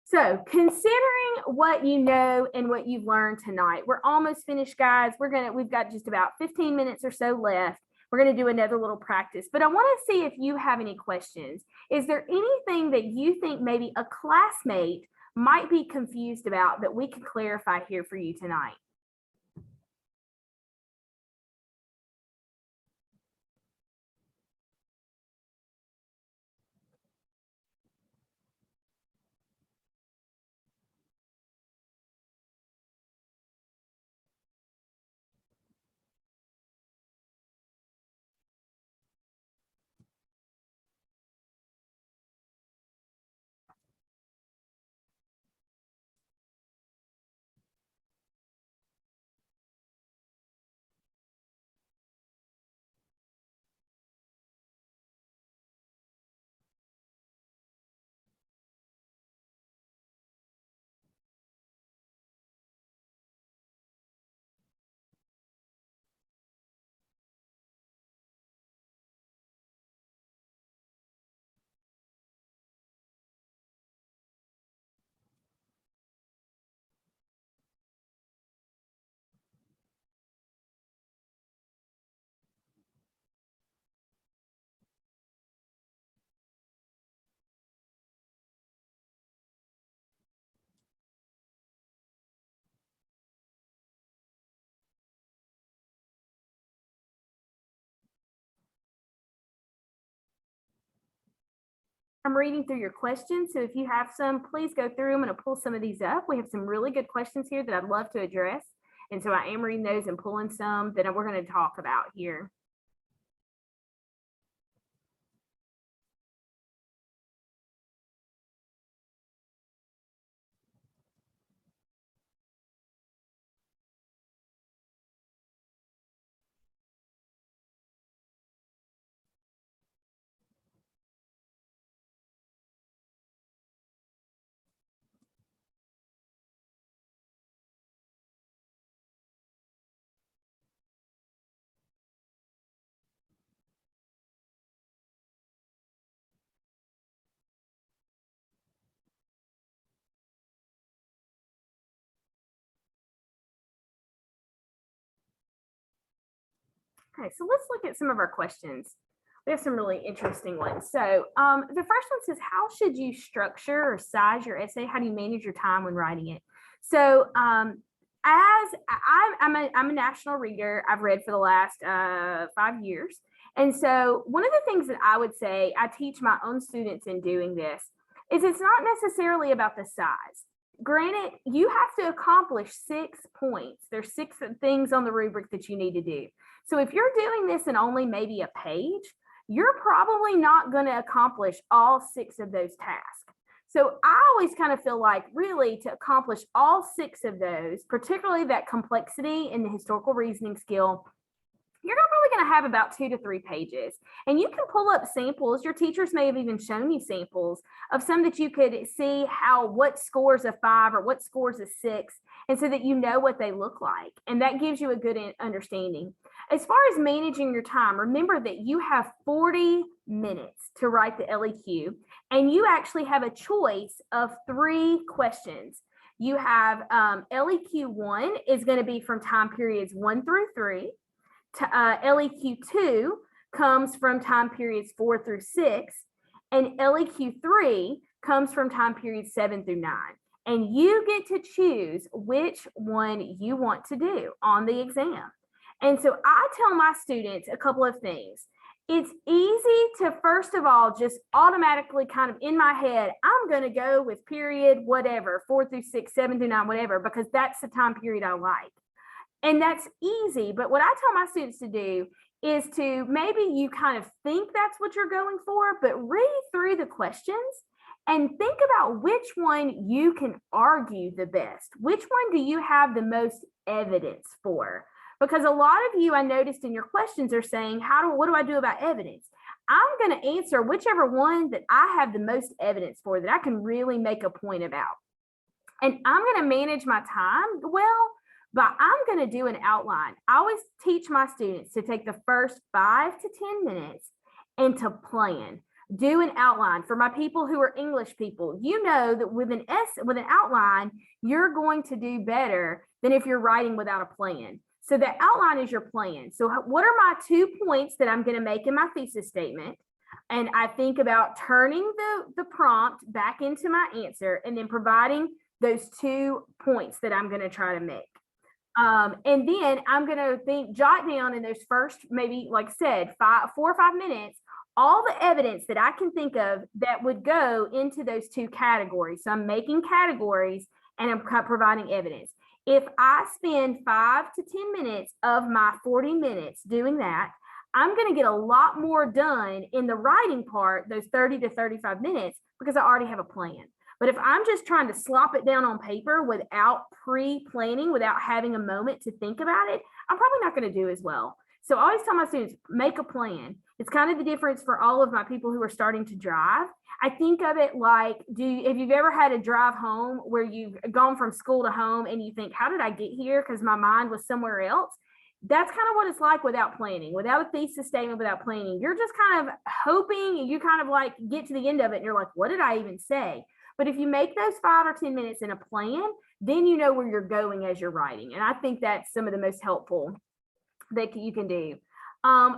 So considering what you know and what you've learned tonight, we're almost finished, guys. We've got just about 15 minutes or so left. We're going to do another little practice, but I want to see if you have any questions. Is there anything that you think maybe a classmate might be confused about that we can clarify here for you tonight? I'm reading through your questions, so if you have some, please go through them, and I'll pull some of these up. We have some really good questions here that I'd love to address, and so I am reading those and pulling some that we're going to talk about here. Okay, so let's look at some of our questions. We have some really interesting ones. So the first one says, how should you structure or size your essay? How do you manage your time when writing it? So I'm a national reader. I've read for the last 5 years. And so one of the things that I would say, I teach my own students in doing this, is it's not necessarily about the size. Granted, you have to accomplish 6 points. There's 6 things on the rubric that you need to do. So if you're doing this in only maybe a page, you're probably not going to accomplish all 6 of those tasks. So I always kind of feel like really to accomplish all 6 of those, particularly that complexity and the historical reasoning skill, you're probably going to have about 2 to 3 pages. And you can pull up samples. Your teachers may have even shown you samples of some that you could see what scores a 5 or what scores a 6, and so that you know what they look like. And that gives you a good understanding. As far as managing your time, remember that you have 40 minutes to write the LEQ, and you actually have a choice of 3 questions. You have LEQ 1 is going to be from time periods 1 through 3. LEQ 2 comes from time periods 4 through 6, and LEQ 3 comes from time periods 7 through 9. And you get to choose which one you want to do on the exam. And so I tell my students a couple of things. It's easy to, first of all, just automatically kind of in my head, I'm going to go with period whatever, 4 through 6, 7 through 9, whatever, because that's the time period I like. And that's easy. But what I tell my students to do is to maybe you kind of think that's what you're going for, but read through the questions and think about which one you can argue the best. Which one do you have the most evidence for? Because a lot of you, I noticed in your questions, are saying, what do I do about evidence? I'm going to answer whichever one that I have the most evidence for, that I can really make a point about. And I'm going to manage my time well, but I'm going to do an outline. I always teach my students to take the first 5 to 10 minutes and to plan. Do an outline. For my people who are English people, you know that with an outline, you're going to do better than if you're writing without a plan. So the outline is your plan. So what are my 2 points that I'm going to make in my thesis statement? And I think about turning the prompt back into my answer and then providing those 2 points that I'm going to try to make. And then I'm going to jot down in those first, maybe like I said, 4 or 5 minutes, all the evidence that I can think of that would go into those 2 categories. So I'm making categories and I'm providing evidence. If I spend 5 to 10 minutes of my 40 minutes doing that, I'm going to get a lot more done in the writing part, those 30 to 35 minutes, because I already have a plan. But if I'm just trying to slop it down on paper without pre-planning, without having a moment to think about it, I'm probably not going to do as well. So I always tell my students, make a plan. It's kind of the difference for all of my people who are starting to drive. I think of it like, if you've ever had a drive home where you've gone from school to home and you think, how did I get here? Because my mind was somewhere else. That's kind of what it's like without planning, without a thesis statement, without planning. You're just kind of hoping, you kind of like get to the end of it and you're like, what did I even say? But if you make those 5 or 10 minutes in a plan, then you know where you're going as you're writing. And I think that's some of the most helpful that you can do.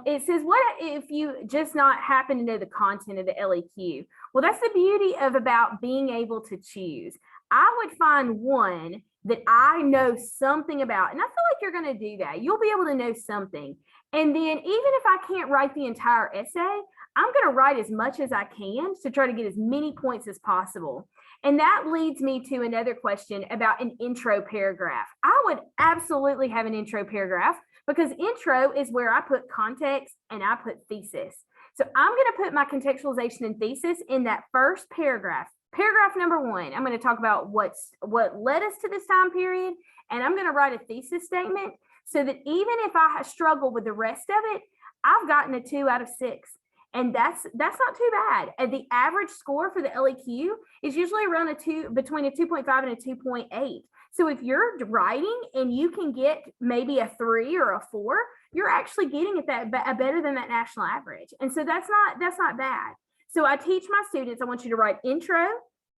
It says, what if you just not happen to know the content of the LEQ? Well, that's the beauty of about being able to choose. I would find one that I know something about, and I feel like you're going to do that. You'll be able to know something. And then even if I can't write the entire essay, I'm going to write as much as I can to try to get as many points as possible. And that leads me to another question about an intro paragraph. I would absolutely have an intro paragraph because intro is where I put context and I put thesis. So I'm going to put my contextualization and thesis in that first paragraph. Paragraph number 1, I'm going to talk about what led us to this time period, and I'm going to write a thesis statement so that even if I struggle with the rest of it, I've gotten a 2 out of 6. And that's not too bad. And the average score for the LEQ is usually around between a 2.5 and a 2.8. So if you're writing and you can get maybe a 3 or a 4, you're actually getting at that better than that national average. And so that's not bad. So I teach my students, I want you to write intro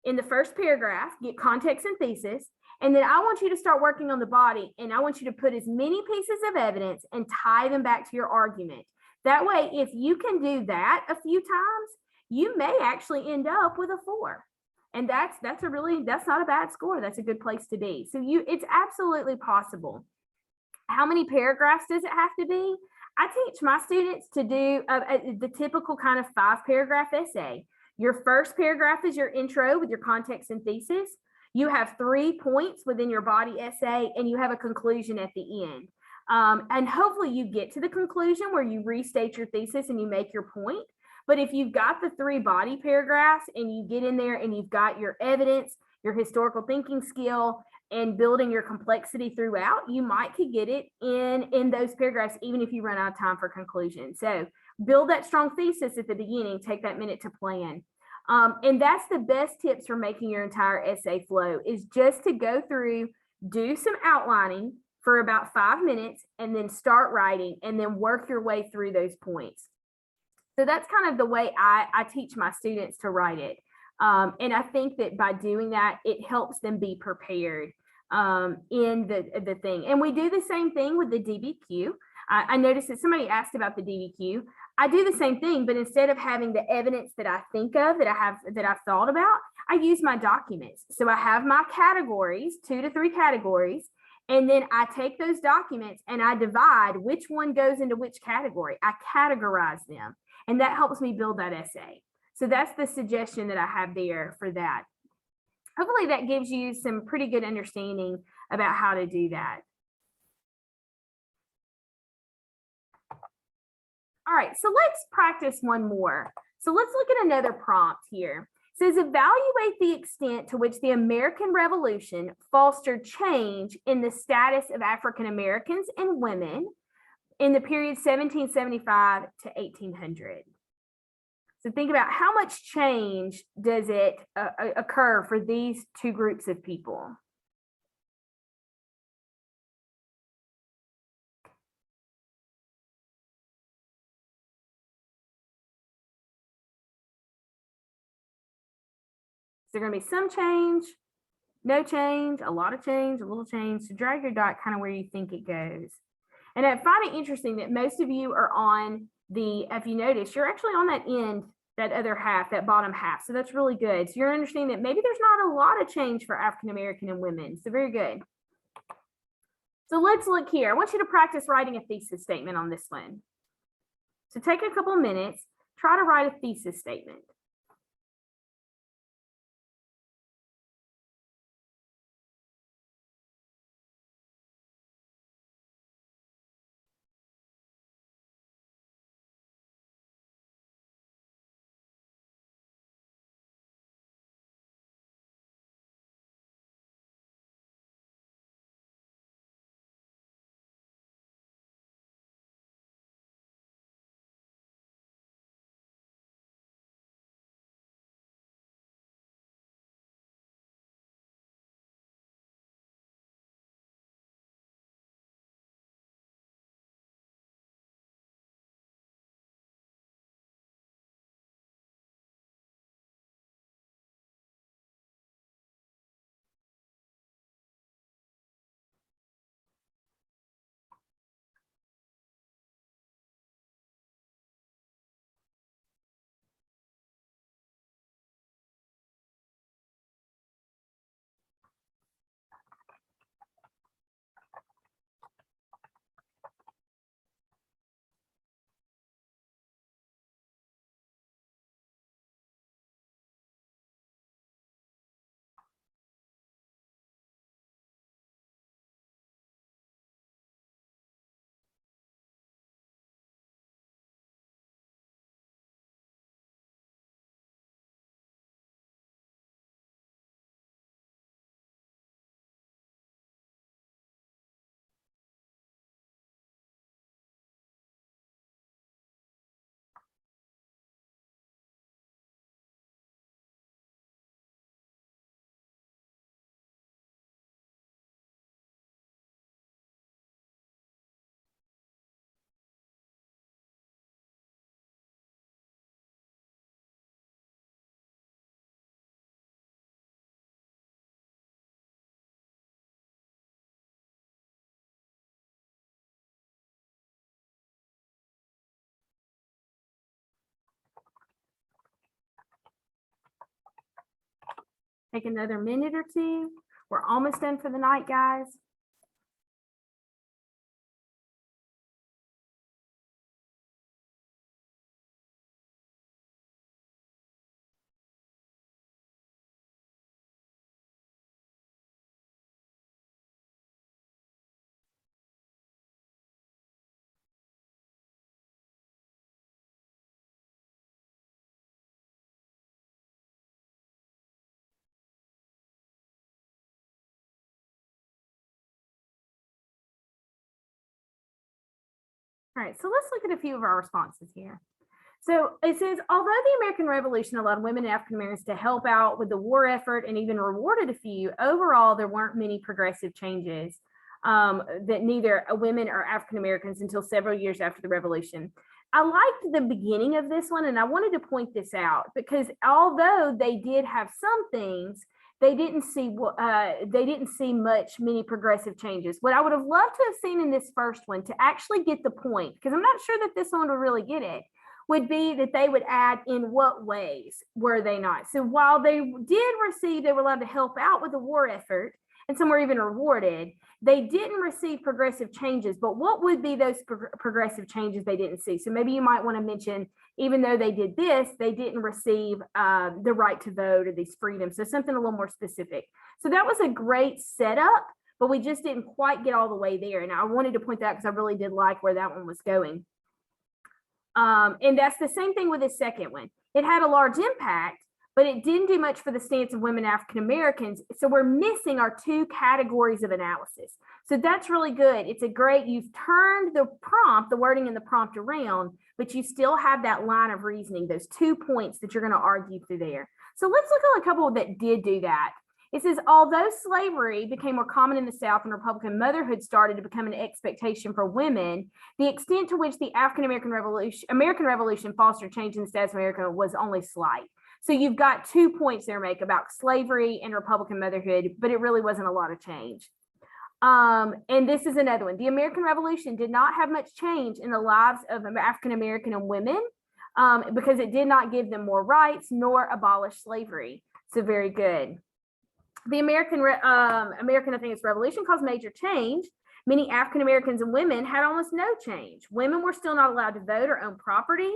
in the first paragraph, get context and thesis. And then I want you to start working on the body, and I want you to put as many pieces of evidence and tie them back to your argument. That way, if you can do that a few times, you may actually end up with a 4. And that's not a bad score. That's a good place to be. So it's absolutely possible. How many paragraphs does it have to be? I teach my students to do the typical kind of 5-paragraph essay. Your first paragraph is your intro with your context and thesis. You have 3 points within your body essay, and you have a conclusion at the end. And hopefully you get to the conclusion where you restate your thesis and you make your point. But if you've got the 3 body paragraphs and you get in there and you've got your evidence, your historical thinking skill, and building your complexity throughout, you might could get it in those paragraphs, even if you run out of time for conclusion. So build that strong thesis at the beginning, take that minute to plan. And that's the best tips for making your entire essay flow, is just to go through, do some outlining for about 5 minutes, and then start writing, and then work your way through those points. So that's kind of the way I teach my students to write it. And I think that by doing that, it helps them be prepared in the thing. And we do the same thing with the DBQ. I noticed that somebody asked about the DBQ. I do the same thing, but instead of having the evidence that I think of, that I've thought about, I use my documents. So I have my categories, 2 to 3 categories, and then I take those documents and I divide which one goes into which category. I categorize them, and that helps me build that essay. So that's the suggestion that I have there for that. Hopefully that gives you some pretty good understanding about how to do that. All right, so let's practice one more. So let's look at another prompt here. It says, evaluate the extent to which the American Revolution fostered change in the status of African Americans and women in the period 1775 to 1800. So think about how much change does it occur for these 2 groups of people. Is there going to be some change, no change, a lot of change, a little change? So drag your dot kind of where you think it goes. And I find it interesting that most of you are on if you notice, you're actually on that end, that other half, that bottom half. So that's really good. So you're understanding that maybe there's not a lot of change for African American and women. So very good. So let's look here. I want you to practice writing a thesis statement on this one. So take a couple minutes, try to write a thesis statement. Take another minute or two. We're almost done for the night, guys. All right, so let's look at a few of our responses here. So it says, although the American Revolution allowed women and African Americans to help out with the war effort and even rewarded a few, overall, there weren't many progressive changes that neither women or African Americans until several years after the revolution. I liked the beginning of this one, and I wanted to point this out because although they did have some things, they didn't see many progressive changes. What I would have loved to have seen in this first one to actually get the point, because I'm not sure that this one would really get it, would be that they would add in what ways were they not. So while they were allowed to help out with the war effort, and some were even rewarded, they didn't receive progressive changes. But what would be those progressive changes they didn't see? So maybe you might want to mention, even though they did this, they didn't receive the right to vote or these freedoms. So something a little more specific. So that was a great setup, but we just didn't quite get all the way there. And I wanted to point that out because I really did like where that one was going. And that's the same thing with the second one. It had a large impact, but it didn't do much for the stance of women African Americans. So we're missing our two categories of analysis. So that's really good. It's a great, you've turned the prompt, the wording in the prompt around, but you still have that line of reasoning, those 2 points that you're going to argue through there. So let's look at a couple that did do that. It says, although slavery became more common in the South and Republican motherhood started to become an expectation for women, the extent to which the American Revolution fostered change in the status of America was only slight. So you've got 2 points there, make about slavery and Republican motherhood, but it really wasn't a lot of change. And this is another one. The American Revolution did not have much change in the lives of African American and women because it did not give them more rights nor abolish slavery. So very good. The American, I think it's Revolution caused major change. Many African Americans and women had almost no change. Women were still not allowed to vote or own property,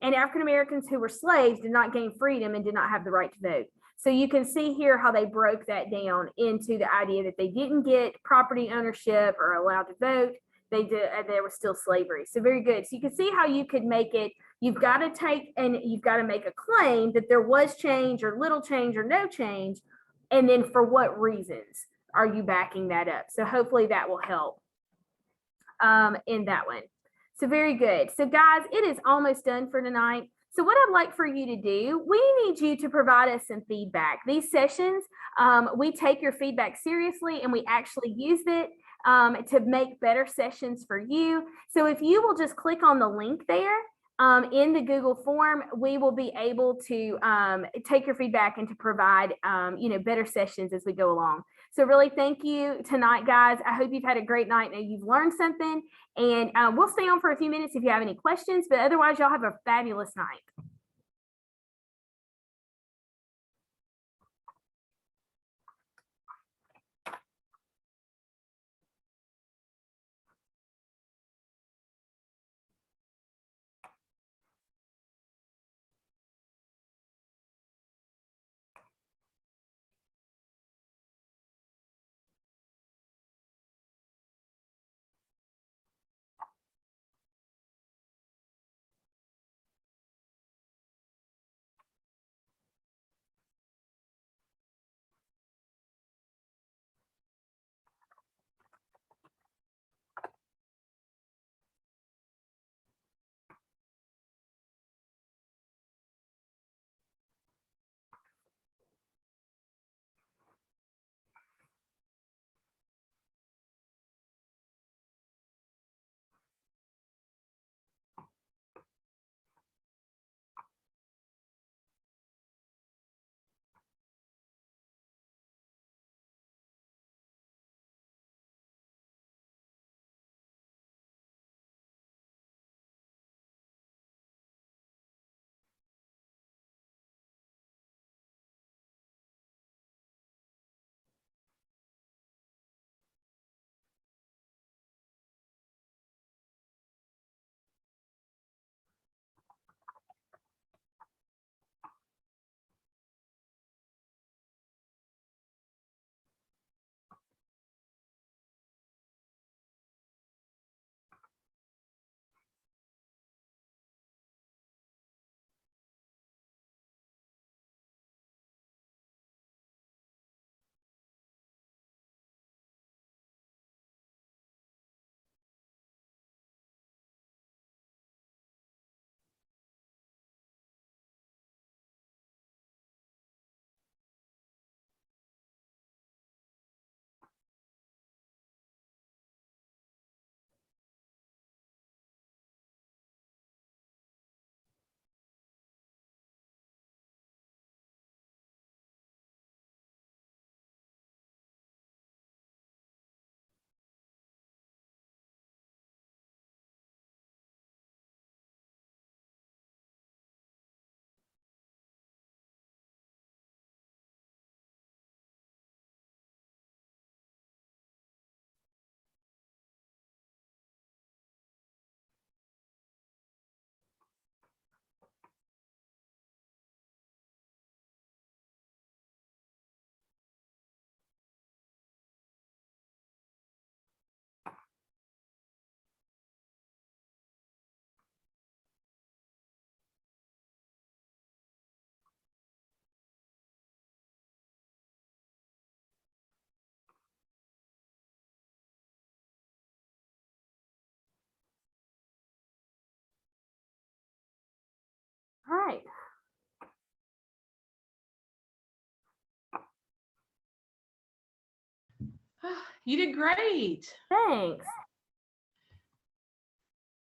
and African Americans who were slaves did not gain freedom and did not have the right to vote. So you can see here how they broke that down into the idea that they didn't get property ownership or allowed to vote. There was still slavery. So very good. So you can see how you could make it. You've got to take and you've got to make a claim that there was change or little change or no change. And then for what reasons are you backing that up? So hopefully that will help in that one. So very good. So guys, it is almost done for tonight. So what I'd like for you to do, we need you to provide us some feedback. These sessions, we take your feedback seriously and we actually use it to make better sessions for you. So if you will just click on the link there, in the Google form, we will be able to take your feedback and to provide better sessions as we go along. So really thank you tonight, guys. I hope you've had a great night and you've learned something. And we'll stay on for a few minutes if you have any questions, but otherwise y'all have a fabulous night. right. You did great. Thanks.